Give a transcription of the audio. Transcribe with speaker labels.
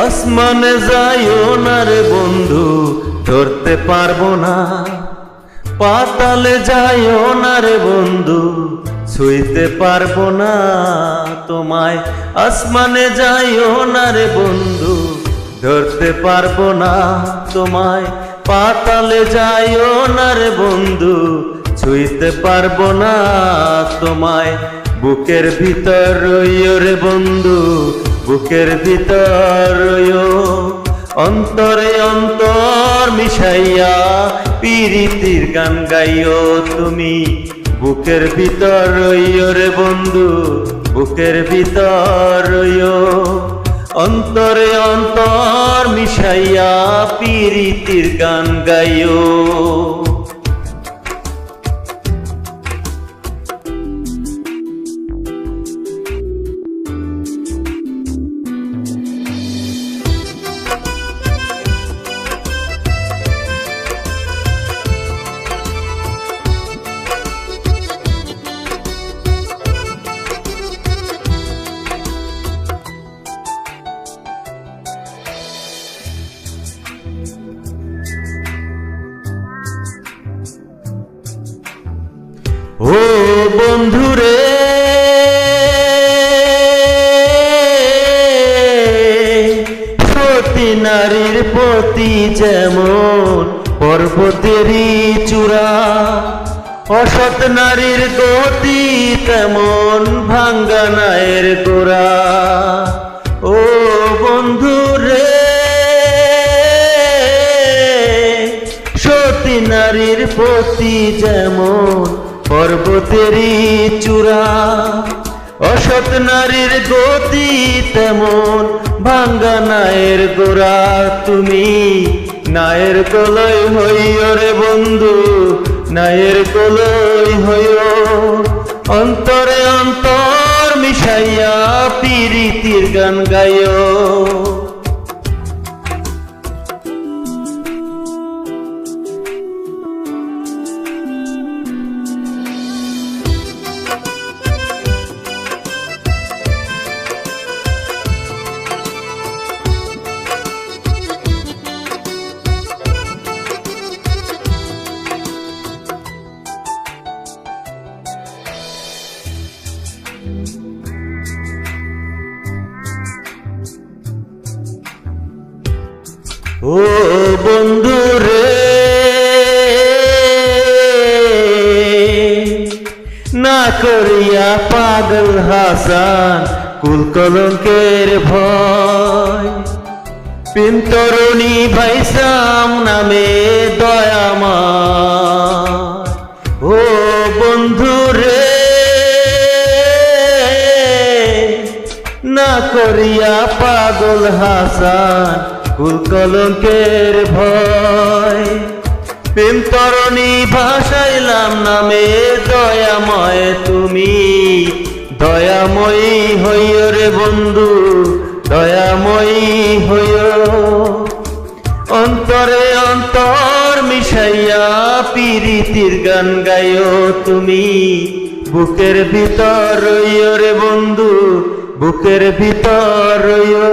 Speaker 1: আসমানে যাইও না রে বন্ধু, ধরতে পারবো না। পাতালে যাইও না রে বন্ধু, ছুঁইতে পারবো না তোমায়। আসমানে যাইও না রে বন্ধু, ধরতে পারবো না তোমায়। পাতালে যাইও না রে বন্ধু, ছুঁইতে পারবো না তোমায়। বুকের ভিতর রইও রে বন্ধু, বুকের ভিতর রইও। অন্তরে অন্তর মিশাইয়া পিরিতির গান গাইও তুমি। বুকের ভিতর রইও রে বন্ধু, বুকের ভিতর রইও। অন্তরে অন্তর মিশাইয়া পিরিতির গান গাইও। ও বন্ধুরে, প্রতি নারীর প্রতি যেমন পর্বতেরই চূড়া, অসৎ নারীর গতি তেমন ভাঙ্গা নায়ের গোড়া। ও বন্ধুরে, সতী নারীর প্রতি যেমন পর্বতেরই চূড়া, অসৎ নারীর গতি তেমন ভাঙ্গা নায়ের গোড়া। তুমি নায়ের কলই হইও রে বন্ধু, নায়ের কলই হইও। অন্তরে অন্তর মিশাইয়া পিরিতির গান গাইও। ও বন্ধুরে, না করিয়া পাগল হাসান কুল কলঙ্কের ভয়। প্রেম তরুণী ভাইসাম নামে দয়াময়। ও বন্ধুরে, না করিয়া পাগল হাসান কুল কলঙ্কের ভয়। প্রেম তরণী ভাসাইলাম নামে দয়াময়। তুমি দয়াময়ী হইও রে বন্ধু, দয়াময়ী হইও। অন্তরে অন্তর মিশাইয়া পিরিতির গান গাইও তুমি। বুকের ভিতর রইও রে বন্ধু, বুকের ভিতর রইও।